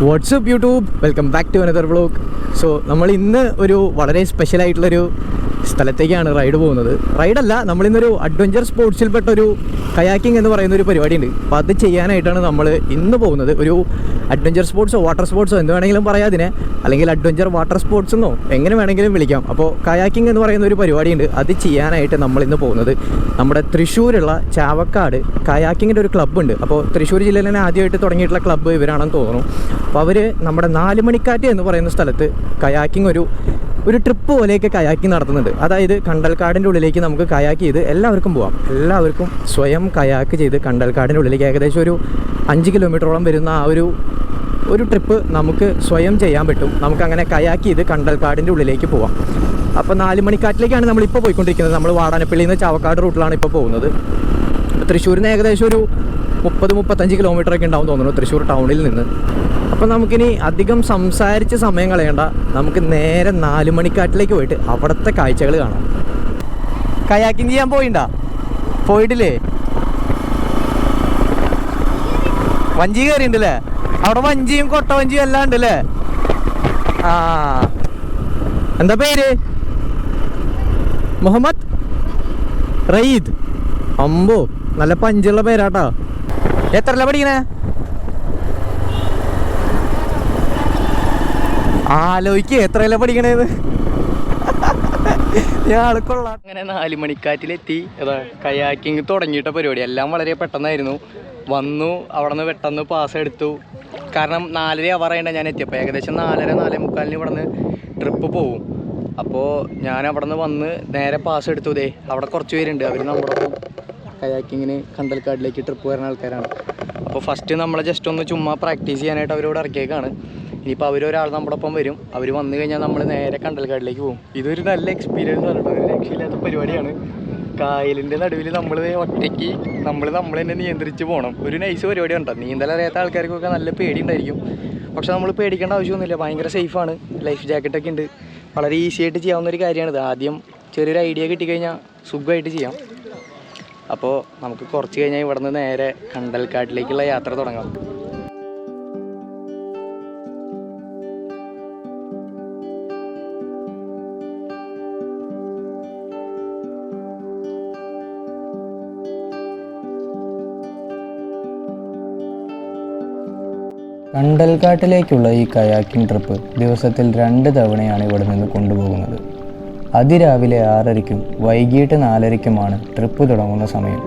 WhatsApp YouTube, welcome back to another vlog. So നമ്മൾ ഇന്ന് ഒരു വളരെ സ്പെഷ്യലായിട്ടുള്ളൊരു സ്ഥലത്തേക്കാണ് റൈഡ് പോകുന്നത്. റൈഡല്ല, നമ്മളിന്നൊരു അഡ്വഞ്ചർ സ്പോർട്സിൽപ്പെട്ട ഒരു കയാക്കിംഗ് എന്ന് പറയുന്ന ഒരു പരിപാടിയുണ്ട്. അപ്പോൾ അത് ചെയ്യാനായിട്ടാണ് നമ്മൾ ഇന്ന് പോകുന്നത്. ഒരു അഡ്വഞ്ചർ സ്പോർട്സോ വാട്ടർ സ്പോർട്സോ എന്ത് വേണമെങ്കിലും പറയാം അതിനെ, അല്ലെങ്കിൽ അഡ്വഞ്ചർ വാട്ടർ സ്പോർട്സ് എന്നോ എങ്ങനെ വേണമെങ്കിലും വിളിക്കാം. അപ്പോൾ കയാക്കിംഗ് എന്ന് പറയുന്ന ഒരു പരിപാടിയുണ്ട്. അത് ചെയ്യാനായിട്ട് നമ്മളിന്ന് പോകുന്നത് നമ്മുടെ തൃശ്ശൂരുള്ള ചാവക്കാട് കയാക്കിങ്ങിൻ്റെ ഒരു ക്ലബ്ബുണ്ട്. അപ്പോൾ തൃശ്ശൂർ ജില്ലയിൽ തന്നെ ആദ്യമായിട്ട് തുടങ്ങിയിട്ടുള്ള ക്ലബ്ബ് ഇവരാണെന്ന് തോന്നുന്നു. അപ്പോൾ അവർ നമ്മുടെ നാലുമണിക്കാറ്റ് എന്ന് പറയുന്ന സ്ഥലത്ത് കയാക്കിംഗ് ഒരു ട്രിപ്പ് പോലെയൊക്കെ കയാക്കിംഗ് നടത്തുന്നുണ്ട്. അതായത് കണ്ടൽക്കാടിൻ്റെ ഉള്ളിലേക്ക് നമുക്ക് കയാക്ക് ചെയ്ത് എല്ലാവർക്കും പോകാം. എല്ലാവർക്കും സ്വയം കയാക്ക് ചെയ്ത് കണ്ടൽക്കാടിൻ്റെ ഉള്ളിലേക്ക് ഏകദേശം ഒരു 5 കിലോമീറ്ററോളം വരുന്ന ആ ഒരു ട്രിപ്പ് നമുക്ക് സ്വയം ചെയ്യാൻ പറ്റും. നമുക്കങ്ങനെ കയാക്ക് ചെയ്ത് കണ്ടൽക്കാടിൻ്റെ ഉള്ളിലേക്ക് പോകാം. അപ്പോൾ നാലുമണിക്കാറ്റിലേക്കാണ് നമ്മളിപ്പോൾ പോയിക്കൊണ്ടിരിക്കുന്നത്. നമ്മൾ വാടാനപ്പള്ളിയിൽ നിന്ന് ചാവക്കാട് റൂട്ടിലാണ് ഇപ്പോൾ പോകുന്നത്. തൃശ്ശൂരിൽ നിന്ന് ഏകദേശം ഒരു 30-35 കിലോമീറ്ററൊക്കെ ഉണ്ടാവും തോന്നുന്നു തൃശ്ശൂർ ടൗണിൽ നിന്ന്. അപ്പോൾ നമുക്കിനി അധികം സംസാരിച്ച് സമയം കളയണ്ട, നമുക്ക് നേരെ നാലുമണിക്കാറ്റിലേക്ക് പോയിട്ട് അവിടുത്തെ കാഴ്ചകൾ കാണാം. കയാക്കിങ് ചെയ്യാൻ പോയിട്ടില്ലേ? വഞ്ചി കയറിയുണ്ടല്ലേ? അവിടെ വഞ്ചിയും കൊട്ടവഞ്ചിയും എല്ലാം ഉണ്ടല്ലേ? ആ, എന്താ പേര്? മുഹമ്മദ് റയീദ്. അമ്പോ, നല്ല പഞ്ചുള്ള പേരാട്ടോ. എത്രല്ല പഠിക്കണേ? ആലോചിക്ക് എത്രയല്ല പഠിക്കണേന്ന്. ഞാൾക്കൊള്ള അങ്ങനെ നാലുമണിക്കാറ്റിലെത്തി. കയാക്കിങ് തുടങ്ങിയിട്ട പരിപാടി എല്ലാം വളരെ പെട്ടെന്നായിരുന്നു. വന്നു, അവിടെ നിന്ന് പെട്ടെന്ന് പാസ് എടുത്തു. കാരണം 4:30 ആവാറായിട്ട് ഞാൻ എത്തിയപ്പോൾ. ഏകദേശം 4:30-4:45 ഇവിടെ നിന്ന് ട്രിപ്പ് പോവും. അപ്പോൾ ഞാൻ അവിടെ നിന്ന് വന്ന് നേരെ പാസ് എടുത്തു. അവിടെ കുറച്ച് പേരുണ്ട്. അവർ നമ്മുടെ കയാക്കിങ്ങിന് കണ്ടൽക്കാടിലേക്ക് ട്രിപ്പ് വരുന്ന ആൾക്കാരാണ്. അപ്പോൾ ഫസ്റ്റ് നമ്മളെ ജസ്റ്റ് ഒന്ന് ചുമ്മാ പ്രാക്ടീസ് ചെയ്യാനായിട്ട് അവരോട് ഇറക്കിയേക്കാണ്. ഇനിയിപ്പോൾ അവരൊരാൾ നമ്മുടെ ഒപ്പം വരും. അവർ വന്നു കഴിഞ്ഞാൽ നമ്മൾ നേരെ കണ്ടൽക്കാടിലേക്ക് പോകും. ഇതൊരു നല്ല എക്സ്പീരിയൻസ് ആണ് കേട്ടോ. ഒരു രക്ഷയില്ലാത്ത പരിപാടിയാണ്. കായലിൻ്റെ നടുവിൽ നമ്മൾ ഒറ്റയ്ക്ക് നമ്മൾ തന്നെ നിയന്ത്രിച്ച് പോകണം. ഒരു നൈസ് പരിപാടിയാണ് കേട്ടോ. നീന്തലറിയാത്ത ആൾക്കാർക്കൊക്കെ നല്ല പേടി ഉണ്ടായിരിക്കും. പക്ഷെ നമ്മൾ പേടിക്കേണ്ട ആവശ്യമൊന്നുമില്ല. ഭയങ്കര സേഫാണ്. ലൈഫ് ജാക്കറ്റൊക്കെ ഉണ്ട്. വളരെ ഈസി ആയിട്ട് ചെയ്യാവുന്നൊരു കാര്യമാണിത്. ആദ്യം ചെറിയൊരു ഐഡിയ കിട്ടിക്കഴിഞ്ഞാൽ സുഖമായിട്ട് ചെയ്യാം. അപ്പോൾ നമുക്ക് കുറച്ച് കഴിഞ്ഞാൽ ഇവിടെ നിന്ന് നേരെ കണ്ടൽക്കാട്ടിലേക്കുള്ള യാത്ര തുടങ്ങാം. കണ്ടൽക്കാട്ടിലേക്കുള്ള ഈ കയാക്കിംഗ് ട്രിപ്പ് ദിവസത്തിൽ 2 തവണയാണ് ഇവിടെ നിന്ന് കൊണ്ടുപോകുന്നത്. അതിരാവിലെ 6:30-ക്കും വൈകിട്ട് 4:30-ക്കുമാണ് ട്രിപ്പ് തുടങ്ങുന്ന സമയം.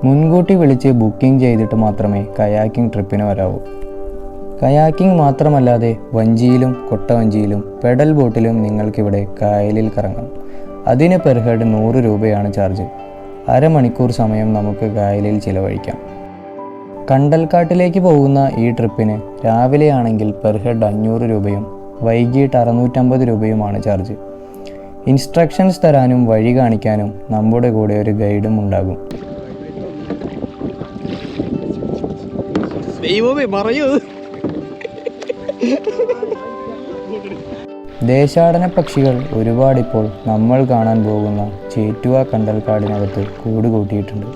മുൻകൂട്ടി വിളിച്ച് ബുക്കിംഗ് ചെയ്തിട്ട് മാത്രമേ കയാക്കിംഗ് ട്രിപ്പിന് വരാവൂ. കയാക്കിംഗ് മാത്രമല്ലാതെ വഞ്ചിയിലും കൊട്ടവഞ്ചിയിലും പെഡൽ ബോട്ടിലും നിങ്ങൾക്കിവിടെ കായലിൽ കറങ്ങാം. അതിന് പെർ ഹെഡ് 100 രൂപയാണ് ചാർജ്. അരമണിക്കൂർ സമയം നമുക്ക് കായലിൽ ചിലവഴിക്കാം. കണ്ടൽക്കാട്ടിലേക്ക് പോകുന്ന ഈ ട്രിപ്പിന് രാവിലെ ആണെങ്കിൽ പെർ ഹെഡ് 500 രൂപയും വൈകിട്ട് 650 രൂപയുമാണ് ചാർജ്. ഇൻസ്ട്രക്ഷൻസ് തരാനും വഴി കാണിക്കാനും നമ്മുടെ കൂടെ ഒരു ഗൈഡും ഉണ്ടാകും. ദേശാടന പക്ഷികൾ ഒരുപാടിപ്പോൾ നമ്മൾ കാണാൻ പോകുന്ന ചേറ്റുവ കണ്ടൽക്കാടിനകത്ത് കൂട് കൂട്ടിയിട്ടുണ്ട്.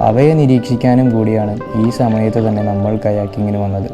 അവയെ നിരീക്ഷിക്കാനും കൂടിയാണ് ഈ സമയത്ത് തന്നെ നമ്മൾ കയാക്കിങ്ങിന് വന്നത്.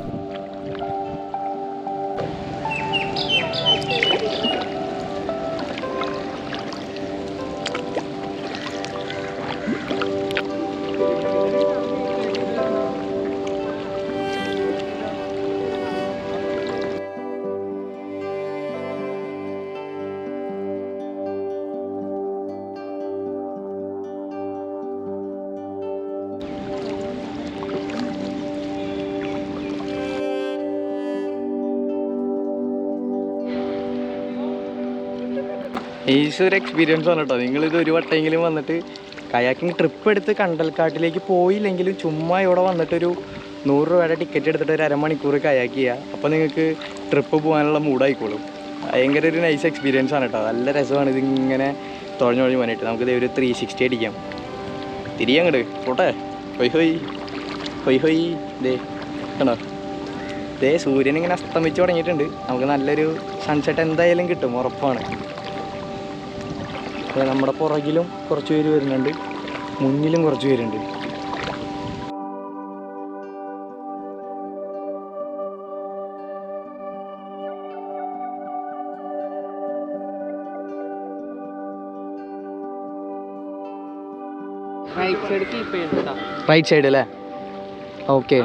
ഈസൊരു എക്സ്പീരിയൻസ് ആണ് കേട്ടോ. നിങ്ങളിത് ഒരു വട്ടമെങ്കിലും വന്നിട്ട് കയാക്കിങ് ട്രിപ്പ് എടുത്ത് കണ്ടൽക്കാട്ടിലേക്ക് പോയില്ലെങ്കിലും ചുമ്മാ ഇവിടെ വന്നിട്ടൊരു 100 രൂപയുടെ ടിക്കറ്റ് എടുത്തിട്ട് ഒരു അരമണിക്കൂർ കയാക്ക് ചെയ്യുക. അപ്പോൾ നിങ്ങൾക്ക് ട്രിപ്പ് പോകാനുള്ള മൂഡായിക്കോളും. ഭയങ്കര ഒരു നൈസ് എക്സ്പീരിയൻസ് ആണ് കേട്ടോ. നല്ല രസമാണ് ഇതിങ്ങനെ തുഴഞ്ഞു പോകാനായിട്ട്. നമുക്കിത് ഒരു 360 അടിക്കാം. തിരിയങ്ങോട്ട് പോട്ടെ. ഹൊയ് കണ്ടോ? സൂര്യൻ ഇങ്ങനെ അസ്തമിച്ച് തുടങ്ങിയിട്ടുണ്ട്. നമുക്ക് നല്ലൊരു സൺസെറ്റ് എന്തായാലും കിട്ടും, ഉറപ്പാണ്. നമ്മുടെ പുറകിലും കുറച്ച് പേര് വരുന്നുണ്ട്, മുന്നിലും കുറച്ച് പേരുണ്ട്. റൈറ്റ് സൈഡ് അല്ലേ? ഓക്കെ.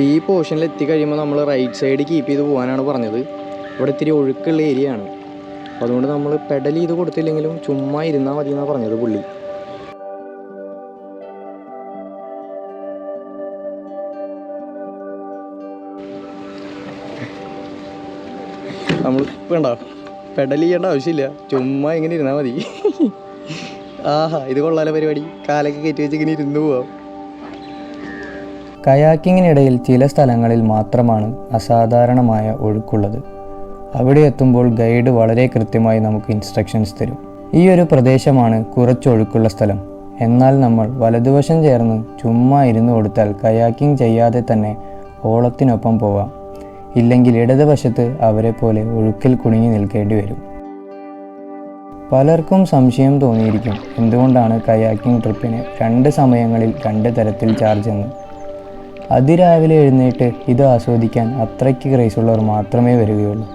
ഈ പോർഷനിൽ എത്തിക്കഴിയുമ്പോൾ നമ്മൾ റൈറ്റ് സൈഡ് കീപ്പ് ചെയ്ത് പോകാനാണ് പറഞ്ഞത്. ഇവിടെ ഇത്തിരി ഒഴുക്കുള്ള ഏരിയ ആണ്. അപ്പോൾ അതുകൊണ്ട് നമ്മൾ പെഡൽ ചെയ്ത് കൊടുത്തില്ലെങ്കിലും ചുമ്മാ ഇരുന്നാൽ മതി എന്നാണ് പറഞ്ഞത് പുള്ളി. നമ്മൾ വേണ്ട, പെഡൽ ചെയ്യേണ്ട ആവശ്യമില്ല, ചുമ്മാ ഇങ്ങനെ ഇരുന്നാൽ മതി. ആഹാ, ഇത് കൊള്ളാല പരിപാടി. കാലൊക്കെ കയറ്റി വെച്ച് ഇങ്ങനെ ഇരുന്ന് പോവാം. കയാക്കിങ്ങിനിടയിൽ ചില സ്ഥലങ്ങളിൽ മാത്രമാണ് അസാധാരണമായ ഒഴുക്കുള്ളത്. അവിടെ എത്തുമ്പോൾ ഗൈഡ് വളരെ കൃത്യമായി നമുക്ക് ഇൻസ്ട്രക്ഷൻസ് തരും. ഈ ഒരു പ്രദേശമാണ് കുറച്ചൊഴുക്കുള്ള സ്ഥലം. എന്നാൽ നമ്മൾ വലതുവശം ചേർന്ന് ചുമ്മാ ഇരുന്ന് കൊടുത്താൽ കയാക്കിംഗ് ചെയ്യാതെ തന്നെ ഓളത്തിനൊപ്പം പോവാം. ഇല്ലെങ്കിൽ ഇടതുവശത്ത് അവരെ പോലെ ഒഴുക്കിൽ കുടുങ്ങി നിൽക്കേണ്ടി വരും. പലർക്കും സംശയം തോന്നിയിരിക്കും, എന്തുകൊണ്ടാണ് കയാക്കിംഗ് ട്രിപ്പിന് 2 സമയങ്ങളിൽ 2 തരത്തിൽ ചാർജ് എന്ന്. അതിരാവിലെ എഴുന്നേറ്റ് ഇത് ആസ്വദിക്കാൻ അത്രയ്ക്ക് ക്രേസുള്ളവർ മാത്രമേ വരികയുള്ളൂ.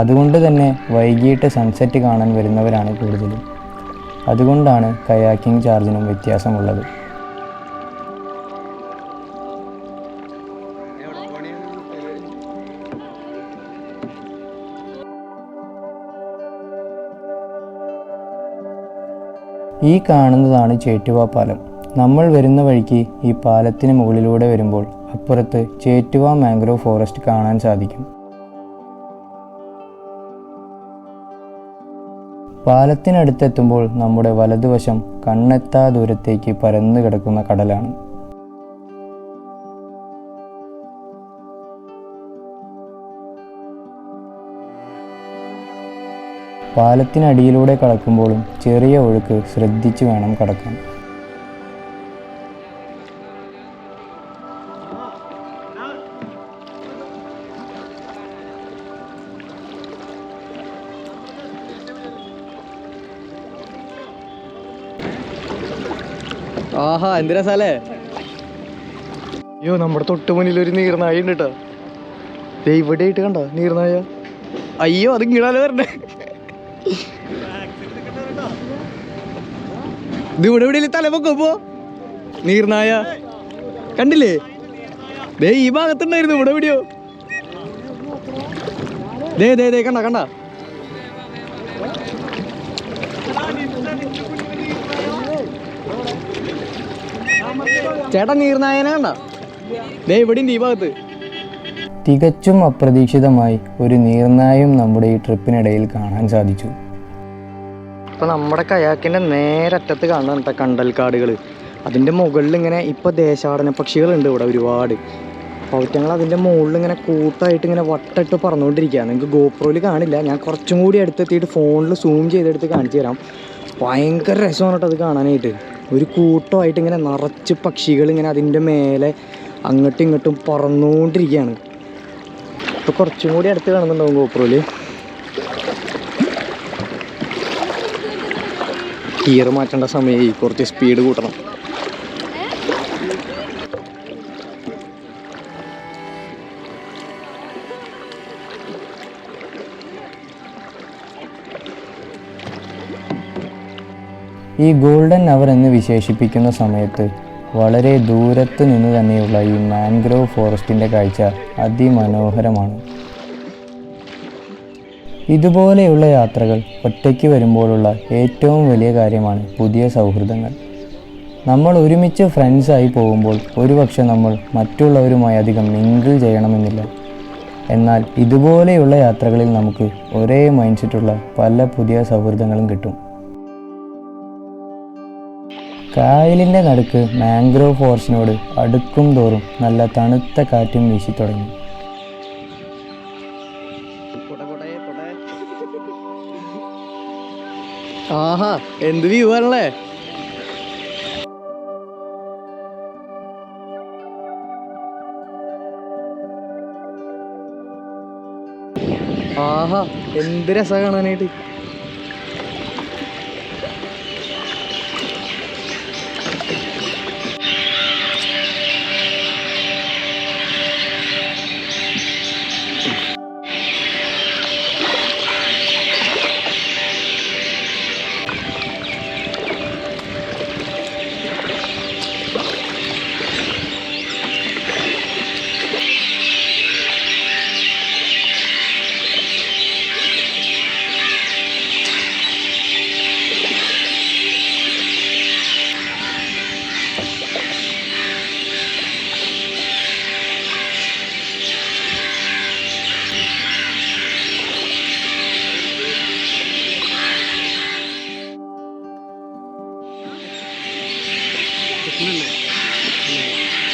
അതുകൊണ്ട് തന്നെ വൈകിട്ട് സൺസെറ്റ് കാണാൻ വരുന്നവരാണ് കൂടുതലും. അതുകൊണ്ടാണ് കയാക്കിംഗ് ചാർജിനും വ്യത്യാസമുള്ളത്. ഈ കാണുന്നതാണ് ചേറ്റുവ പാലം. നമ്മൾ വരുന്ന വഴിക്ക് ഈ പാലത്തിന് മുകളിലൂടെ വരുമ്പോൾ അപ്പുറത്ത് ചേറ്റുവ മാംഗ്രോ ഫോറസ്റ്റ് കാണാൻ സാധിക്കും. പാലത്തിനടുത്തെത്തുമ്പോൾ നമ്മുടെ വലതുവശം കണ്ണെത്താ ദൂരത്തേക്ക് പരന്നു കിടക്കുന്ന കടലാണ്. പാലത്തിനടിയിലൂടെ കടക്കുമ്പോഴും ചെറിയ ഒഴുക്ക് ശ്രദ്ധിച്ചു വേണം കടക്കാൻ. ആഹാ, എന്ത് രസാലേ. അയ്യോ, നമ്മുടെ തൊട്ട് മുന്നിൽ ഒരു നീർനായ ഉണ്ട് കേട്ടോ. ഇവിടെ ആയിട്ട് കണ്ടോ നീർനായ? അയ്യോ, അത് ഇങ്ങടാലോ വരണേ. ഇത് ഇവിടെ എവിടെ തലപ്പൊക്കപ്പോ നീർനായ കണ്ടില്ലേ? ദേ ഈ ഭാഗത്തുണ്ടായിരുന്നു, ഇവിടെ എവിടെയോ. ദേ ദേ ദേ കണ്ട കണ്ട. ചേട്ടാ, നീർനായനെ കണ്ട? ദേ ഇവിടെ ഉണ്ട് ഈ ഭാഗത്ത്. തികച്ചും അപ്രതീക്ഷിതമായി ഒരു നീർനായും നമ്മുടെ ഈ ട്രിപ്പിനിടയിൽ കാണാൻ സാധിച്ചു. ഇപ്പോൾ നമ്മുടെ കയാക്കിൻ്റെ നേരറ്റത്ത് കാണുന്ന കേട്ടോ കണ്ടൽക്കാടുകൾ. അതിൻ്റെ മുകളിൽ ഇങ്ങനെ ഇപ്പോൾ ദേശാടന പക്ഷികളുണ്ട് ഇവിടെ ഒരുപാട്. പൗറ്റങ്ങൾ അതിൻ്റെ മുകളിൽ ഇങ്ങനെ കൂട്ടമായിട്ട് ഇങ്ങനെ വട്ടിട്ട് പറന്നുകൊണ്ടിരിക്കുക. നിങ്ങൾക്ക് ഗോപ്രോയിൽ കാണില്ല, ഞാൻ കുറച്ചും കൂടി അടുത്തെത്തിയിട്ട് ഫോണിൽ സൂം ചെയ്തെടുത്ത് കാണിച്ചു തരാം. ഭയങ്കര രസമാണ് കേട്ടോ അത് കാണാനായിട്ട്. ഒരു കൂട്ടമായിട്ട് ഇങ്ങനെ നിറച്ച് പക്ഷികൾ ഇങ്ങനെ അതിൻ്റെ മേലെ അങ്ങോട്ടും ഇങ്ങോട്ടും പറന്നുകൊണ്ടിരിക്കുകയാണ്. ഇപ്പോൾ കുറച്ചും കൂടി അടുത്ത് കാണുന്നുണ്ടാവും ഗോപ്രോയിൽ. ഗിയർ മാറ്റേണ്ട സമയമായി, കുറച്ച് സ്പീഡ് കൂട്ടണം. ഈ ഗോൾഡൻ അവർ എന്ന് വിശേഷിപ്പിക്കുന്ന സമയത്ത് വളരെ ദൂരത്ത് നിന്ന് തന്നെയുള്ള ഈ മാൻഗ്രോവ് ഫോറസ്റ്റിൻ്റെ കാഴ്ച അതിമനോഹരമാണ്. ഇതുപോലെയുള്ള യാത്രകൾ ഒറ്റയ്ക്ക് വരുമ്പോഴുള്ള ഏറ്റവും വലിയ കാര്യമാണ് പുതിയ സൗഹൃദങ്ങൾ. നമ്മൾ ഒരുമിച്ച് ഫ്രണ്ട്സായി പോകുമ്പോൾ ഒരുപക്ഷെ നമ്മൾ മറ്റുള്ളവരുമായി അധികം മിങ്കിൾ ചെയ്യണമെന്നില്ല. എന്നാൽ ഇതുപോലെയുള്ള യാത്രകളിൽ നമുക്ക് ഒരേ മൈൻഡ് സെറ്റുള്ള പല പുതിയ സൗഹൃദങ്ങളും കിട്ടും. കായലിൻ്റെ നടുക്ക് മാംഗ്രോവ് ഫോറസ്റ്റിനോട് അടുക്കും തോറും നല്ല തണുത്ത കാറ്റും വീശി തുടങ്ങി. ആഹാ, എന്ത് വ്യൂ ആണല്ലേ. ആഹാ, എന്ത് രസാ കാണാനായിട്ട്.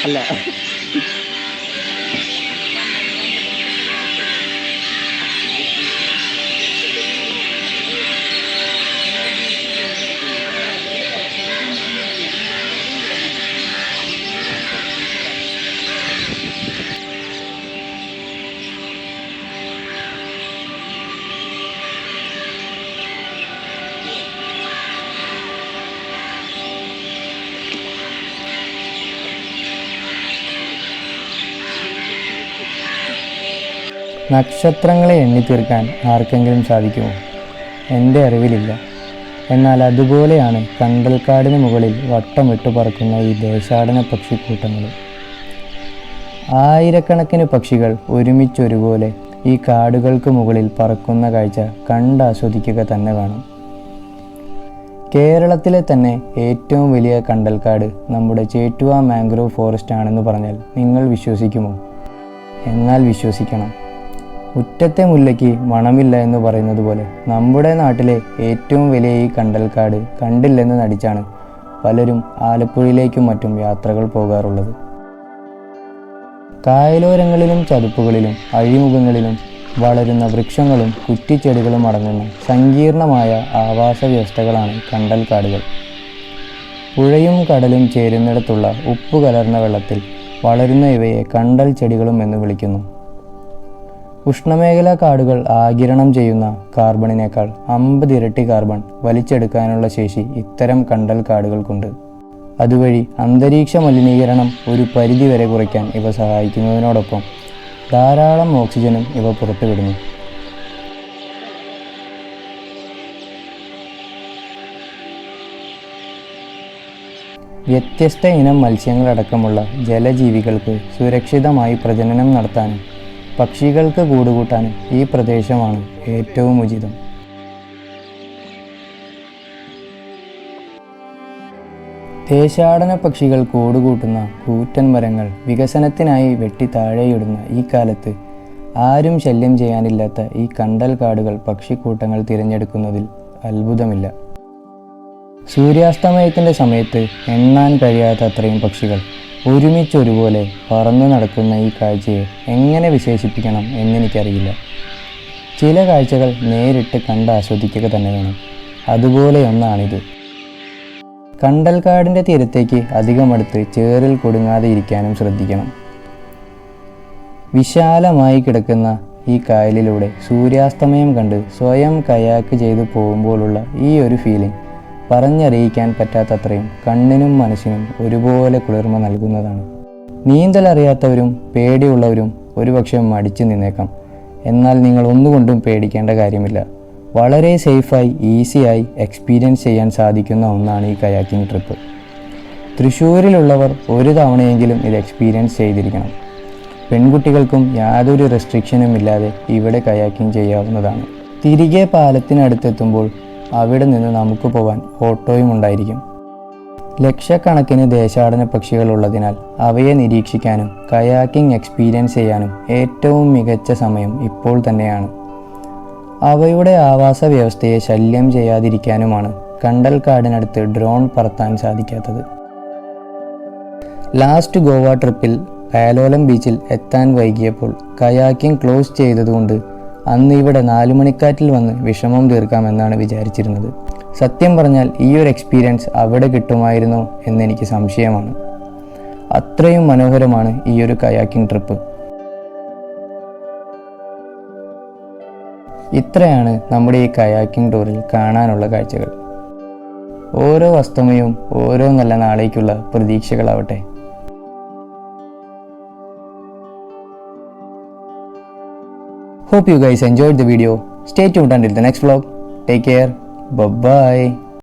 അല്ല. നക്ഷത്രങ്ങളെ എണ്ണിത്തീർക്കാൻ ആർക്കെങ്കിലും സാധിക്കുമോ? എൻ്റെ അറിവിലില്ല. എന്നാൽ അതുപോലെയാണ് കണ്ടൽക്കാടിന് മുകളിൽ വട്ടമിട്ട് പറക്കുന്ന ഈ ദേശാടന പക്ഷിക്കൂട്ടങ്ങൾ. ആയിരക്കണക്കിന് പക്ഷികൾ ഒരുമിച്ചൊരുപോലെ ഈ കാടുകൾക്ക് മുകളിൽ പറക്കുന്ന കാഴ്ച കണ്ടാസ്വദിക്കുക തന്നെ വേണം. കേരളത്തിലെ തന്നെ ഏറ്റവും വലിയ കണ്ടൽക്കാട് നമ്മുടെ ചേറ്റുവ മാംഗ്രോവ് ഫോറസ്റ്റ് ആണെന്ന് പറഞ്ഞാൽ നിങ്ങൾ വിശ്വസിക്കുമോ? എന്നാൽ വിശ്വസിക്കണം. മുറ്റത്തെ മുല്ലയ്ക്ക് മണമില്ല എന്ന് പറയുന്നത് പോലെ നമ്മുടെ നാട്ടിലെ ഏറ്റവും വലിയ ഈ കണ്ടൽക്കാട് കണ്ടില്ലെന്ന് നടിച്ചാണ് പലരും ആലപ്പുഴയിലേക്കും മറ്റും യാത്രകൾ പോകാറുള്ളത്. കായലോരങ്ങളിലും ചതുപ്പുകളിലും അഴിമുഖങ്ങളിലും വളരുന്ന വൃക്ഷങ്ങളും കുറ്റിച്ചെടികളും അടങ്ങുന്ന സങ്കീർണമായ ആവാസ വ്യവസ്ഥകളാണ് കണ്ടൽക്കാടുകൾ. പുഴയും കടലും ചേരുന്നിടത്തുള്ള ഉപ്പ് കലർന്ന വെള്ളത്തിൽ വളരുന്ന ഇവയെ കണ്ടൽ ചെടികളും എന്ന് വിളിക്കുന്നു. ഉഷ്ണമേഖലാ കാടുകൾ ആഗിരണം ചെയ്യുന്ന കാർബണിനേക്കാൾ 50 ഇരട്ടി കാർബൺ വലിച്ചെടുക്കാനുള്ള ശേഷി ഇത്തരം കണ്ടൽ കാടുകൾക്കുണ്ട്. അതുവഴി അന്തരീക്ഷ മലിനീകരണം ഒരു പരിധിവരെ കുറയ്ക്കാൻ ഇവ സഹായിക്കുന്നതിനോടൊപ്പം ധാരാളം ഓക്സിജനും ഇവ പുറത്തുവിടുന്നു. വ്യത്യസ്ത ഇനം മത്സ്യങ്ങളടക്കമുള്ള ജലജീവികൾക്ക് സുരക്ഷിതമായി പ്രജനനം നടത്താനും പക്ഷികൾക്ക് കൂടുകൂട്ടാനും ഈ പ്രദേശമാണ് ഏറ്റവും ഉചിതം. ദേശാടന പക്ഷികൾ കൂടുകൂട്ടുന്ന കൂറ്റൻ മരങ്ങൾ വികസനത്തിനായി വെട്ടി താഴെയിടുന്ന ഈ കാലത്ത് ആരും ശല്യം ചെയ്യാനില്ലാത്ത ഈ കണ്ടൽ കാടുകൾ പക്ഷിക്കൂട്ടങ്ങൾ തിരഞ്ഞെടുക്കുന്നതിൽ അത്ഭുതമില്ല. സൂര്യാസ്തമയത്തിൻ്റെ സമയത്ത് എണ്ണാൻ കഴിയാത്ത അത്രയും പക്ഷികൾ ഒരുമിച്ചൊരുപോലെ പറന്നു നടക്കുന്ന ഈ കാഴ്ചയെ എങ്ങനെ വിശേഷിപ്പിക്കണം എന്നെനിക്കറിയില്ല. ചില കാഴ്ചകൾ നേരിട്ട് കണ്ട് ആസ്വദിക്കുക തന്നെ വേണം. അതുപോലെ ഒന്നാണിത്. കണ്ടൽക്കാടിൻ്റെ തീരത്തേക്ക് അധികമടുത്ത് ചേറിൽ കൊടുങ്ങാതെ ഇരിക്കാനും ശ്രദ്ധിക്കണം. വിശാലമായി കിടക്കുന്ന ഈ കായലിലൂടെ സൂര്യാസ്തമയം കണ്ട് സ്വയം കയാക്ക് ചെയ്തു പോകുമ്പോഴുള്ള ഈ ഒരു ഫീലിംഗ് പറഞ്ഞറിയിക്കാൻ പറ്റാത്തത്രയും കണ്ണിനും മനസ്സിനും ഒരുപോലെ കുളിർമ നൽകുന്നതാണ്. നീന്തൽ അറിയാത്തവരും പേടിയുള്ളവരും ഒരുപക്ഷെ മടിച്ചു നിന്നേക്കാം. എന്നാൽ നിങ്ങൾ ഒന്നുകൊണ്ടും പേടിക്കേണ്ട കാര്യമില്ല. വളരെ സേഫായി ഈസിയായി എക്സ്പീരിയൻസ് ചെയ്യാൻ സാധിക്കുന്ന ഒന്നാണ് ഈ കയാക്കിംഗ് ട്രിപ്പ്. തൃശ്ശൂരിലുള്ളവർ ഒരു തവണയെങ്കിലും ഇത് എക്സ്പീരിയൻസ് ചെയ്തിരിക്കണം. പെൺകുട്ടികൾക്കും യാതൊരു റെസ്ട്രിക്ഷനും ഇല്ലാതെ ഇവിടെ കയാക്കിംഗ് ചെയ്യാവുന്നതാണ്. തിരികെ പാലത്തിനടുത്തെത്തുമ്പോൾ അവിടെ നിന്ന് നമുക്ക് പോകാൻ ഓട്ടോയും ഉണ്ടായിരിക്കും. ലക്ഷക്കണക്കിന് ദേശാടന പക്ഷികൾ ഉള്ളതിനാൽ അവയെ നിരീക്ഷിക്കാനും കയാക്കിംഗ് എക്സ്പീരിയൻസ് ചെയ്യാനും ഏറ്റവും മികച്ച സമയം ഇപ്പോൾ തന്നെയാണ്. അവയുടെ ആവാസ വ്യവസ്ഥയെ ശല്യം ചെയ്യാതിരിക്കാനുമാണ് കണ്ടൽക്കാടിനടുത്ത് ഡ്രോൺ പറത്താൻ സാധിക്കാത്തത്. ലാസ്റ്റ് ഗോവ ട്രിപ്പിൽ പാലോലം ബീച്ചിൽ എത്താൻ വൈകിയപ്പോൾ കയാക്കിംഗ് ക്ലോസ് ചെയ്തതുകൊണ്ട് അന്ന് ഇവിടെ നാലുമണിക്കാറ്റിൽ വന്ന് വിഷമം തീർക്കാമെന്നാണ് വിചാരിച്ചിരുന്നത്. സത്യം പറഞ്ഞാൽ ഈ ഒരു എക്സ്പീരിയൻസ് അവിടെ കിട്ടുമായിരുന്നോ എന്നെനിക്ക് സംശയമാണ്. അത്രയും മനോഹരമാണ് ഈ ഒരു കയാക്കിംഗ് ട്രിപ്പ്. ഇത്രയാണ് നമ്മുടെ ഈ കയാക്കിംഗ് ടൂറിൽ കാണാനുള്ള കാഴ്ചകൾ. ഓരോ അസ്തമയവും ഓരോ നല്ല നാളേക്കുള്ള പ്രതീക്ഷകളാവട്ടെ. Hope you guys enjoyed the video. Stay tuned until the next vlog. Take care. Bye bye.